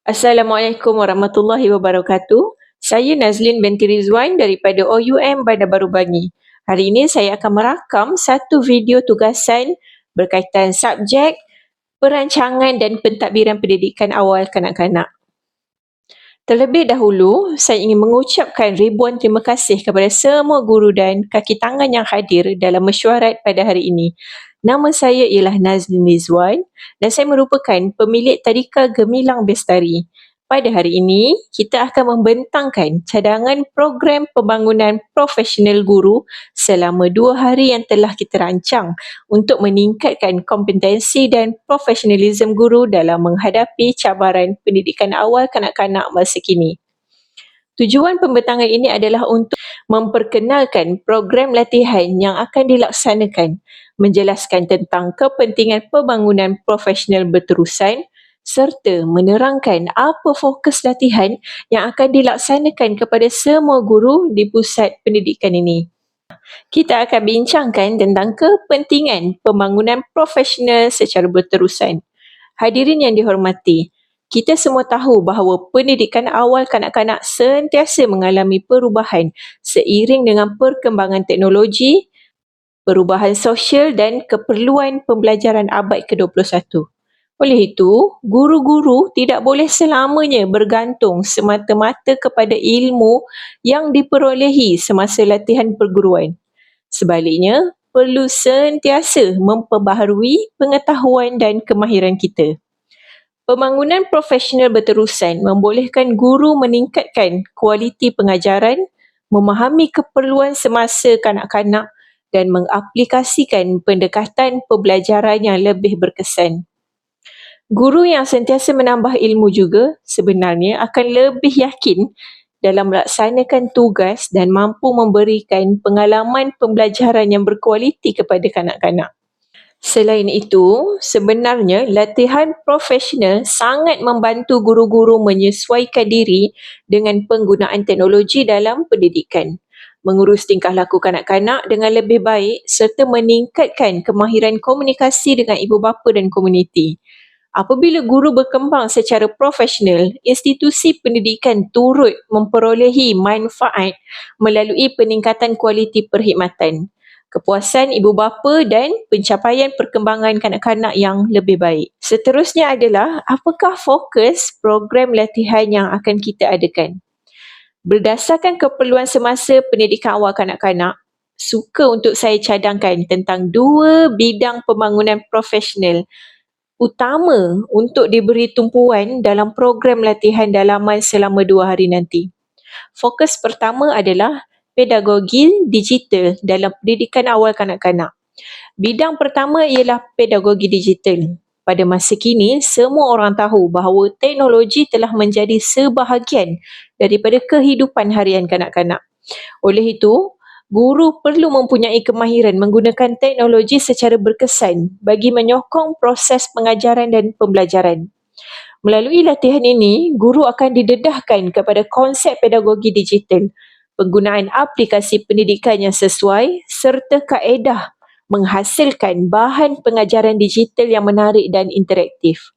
Assalamualaikum warahmatullahi wabarakatuh. Saya Nazlin binti Rizwan daripada OUM Bandar Baru Bangi. Hari ini saya akan merakam satu video tugasan berkaitan subjek perancangan dan pentadbiran pendidikan awal kanak-kanak. Terlebih dahulu, saya ingin mengucapkan ribuan terima kasih kepada semua guru dan kaki tangan yang hadir dalam mesyuarat pada hari ini. Nama saya ialah Nazlin Rizwan dan saya merupakan pemilik Tadika Gemilang Bestari. Pada hari ini, kita akan membentangkan cadangan program pembangunan profesional guru selama 2 hari yang telah kita rancang untuk meningkatkan kompetensi dan profesionalisme guru dalam menghadapi cabaran pendidikan awal kanak-kanak masa kini. Tujuan pembentangan ini adalah untuk memperkenalkan program latihan yang akan dilaksanakan, menjelaskan tentang kepentingan pembangunan profesional berterusan serta menerangkan apa fokus latihan yang akan dilaksanakan kepada semua guru di pusat pendidikan ini. Kita akan bincangkan tentang kepentingan pembangunan profesional secara berterusan. Hadirin yang dihormati, kita semua tahu bahawa pendidikan awal kanak-kanak sentiasa mengalami perubahan seiring dengan perkembangan teknologi, perubahan sosial dan keperluan pembelajaran abad ke-21. Oleh itu, guru-guru tidak boleh selamanya bergantung semata-mata kepada ilmu yang diperolehi semasa latihan perguruan. Sebaliknya, perlu sentiasa memperbaharui pengetahuan dan kemahiran kita. Pembangunan profesional berterusan membolehkan guru meningkatkan kualiti pengajaran, memahami keperluan semasa kanak-kanak dan mengaplikasikan pendekatan pembelajaran yang lebih berkesan. Guru yang sentiasa menambah ilmu juga sebenarnya akan lebih yakin dalam melaksanakan tugas dan mampu memberikan pengalaman pembelajaran yang berkualiti kepada kanak-kanak. Selain itu, sebenarnya latihan profesional sangat membantu guru-guru menyesuaikan diri dengan penggunaan teknologi dalam pendidikan, mengurus tingkah laku kanak-kanak dengan lebih baik serta meningkatkan kemahiran komunikasi dengan ibu bapa dan komuniti. Apabila guru berkembang secara profesional, institusi pendidikan turut memperolehi manfaat melalui peningkatan kualiti perkhidmatan, kepuasan ibu bapa dan pencapaian perkembangan kanak-kanak yang lebih baik. Seterusnya adalah apakah fokus program latihan yang akan kita adakan? Berdasarkan keperluan semasa pendidikan awal kanak-kanak, suka untuk saya cadangkan tentang 2 bidang pembangunan profesional utama untuk diberi tumpuan dalam program latihan dalaman selama 2 hari nanti. Fokus pertama adalah pedagogi digital dalam pendidikan awal kanak-kanak. Bidang pertama ialah pedagogi digital. Pada masa kini, semua orang tahu bahawa teknologi telah menjadi sebahagian daripada kehidupan harian kanak-kanak. Oleh itu, guru perlu mempunyai kemahiran menggunakan teknologi secara berkesan bagi menyokong proses pengajaran dan pembelajaran. Melalui latihan ini, guru akan didedahkan kepada konsep pedagogi digital, penggunaan aplikasi pendidikan yang sesuai serta kaedah menghasilkan bahan pengajaran digital yang menarik dan interaktif.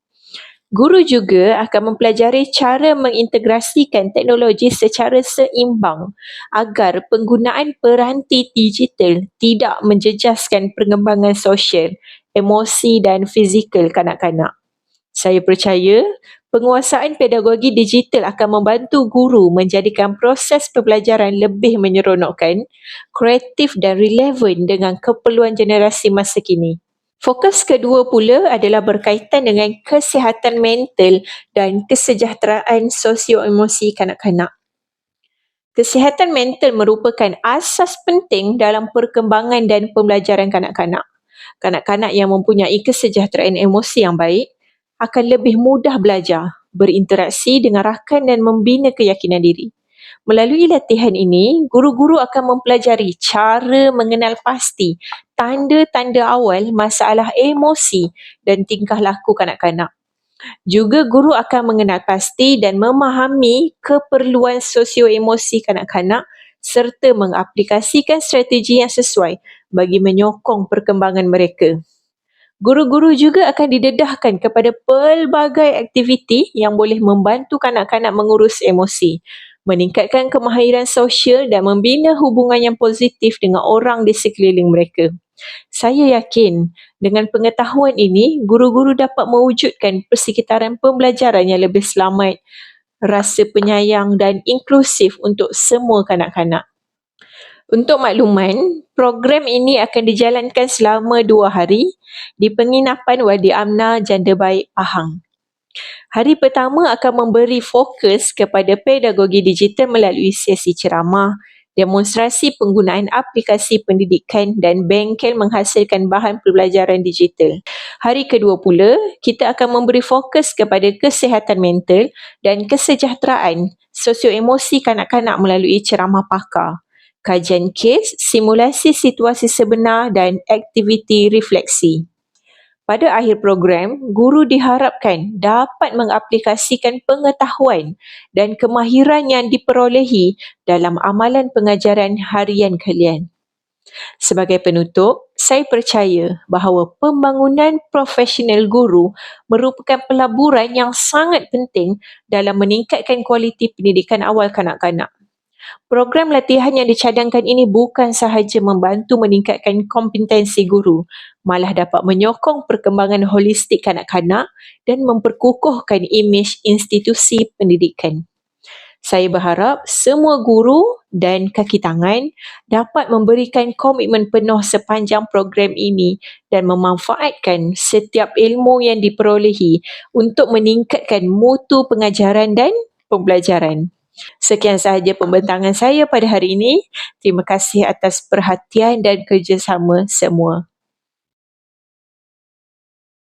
Guru juga akan mempelajari cara mengintegrasikan teknologi secara seimbang agar penggunaan peranti digital tidak menjejaskan perkembangan sosial, emosi dan fizikal kanak-kanak. Saya percaya penguasaan pedagogi digital akan membantu guru menjadikan proses pembelajaran lebih menyeronokkan, kreatif dan relevan dengan keperluan generasi masa kini. Fokus kedua pula adalah berkaitan dengan kesihatan mental dan kesejahteraan sosio-emosi kanak-kanak. Kesihatan mental merupakan asas penting dalam perkembangan dan pembelajaran kanak-kanak. Kanak-kanak yang mempunyai kesejahteraan emosi yang baik akan lebih mudah belajar, berinteraksi dengan rakan dan membina keyakinan diri. Melalui latihan ini, guru-guru akan mempelajari cara mengenal pasti tanda-tanda awal masalah emosi dan tingkah laku kanak-kanak. Juga guru akan mengenal pasti dan memahami keperluan sosio-emosi kanak-kanak serta mengaplikasikan strategi yang sesuai bagi menyokong perkembangan mereka. Guru-guru juga akan didedahkan kepada pelbagai aktiviti yang boleh membantu kanak-kanak mengurus emosi, meningkatkan kemahiran sosial dan membina hubungan yang positif dengan orang di sekeliling mereka. Saya yakin dengan pengetahuan ini, guru-guru dapat mewujudkan persekitaran pembelajaran yang lebih selamat, rasa penyayang dan inklusif untuk semua kanak-kanak. Untuk makluman, program ini akan dijalankan selama 2 hari di penginapan Wadi Amna Janda Baik Pahang. Hari pertama akan memberi fokus kepada pedagogi digital melalui sesi ceramah, demonstrasi penggunaan aplikasi pendidikan dan bengkel menghasilkan bahan pembelajaran digital. Hari kedua pula, kita akan memberi fokus kepada kesihatan mental dan kesejahteraan sosio-emosi kanak-kanak melalui ceramah pakar, kajian kes, simulasi situasi sebenar dan aktiviti refleksi. Pada akhir program, guru diharapkan dapat mengaplikasikan pengetahuan dan kemahiran yang diperolehi dalam amalan pengajaran harian kalian. Sebagai penutup, saya percaya bahawa pembangunan profesional guru merupakan pelaburan yang sangat penting dalam meningkatkan kualiti pendidikan awal kanak-kanak. Program latihan yang dicadangkan ini bukan sahaja membantu meningkatkan kompetensi guru, malah dapat menyokong perkembangan holistik kanak-kanak dan memperkukuhkan imej institusi pendidikan. Saya berharap semua guru dan kaki tangan dapat memberikan komitmen penuh sepanjang program ini dan memanfaatkan setiap ilmu yang diperolehi untuk meningkatkan mutu pengajaran dan pembelajaran. Sekian sahaja pembentangan saya pada hari ini. Terima kasih atas perhatian dan kerjasama semua.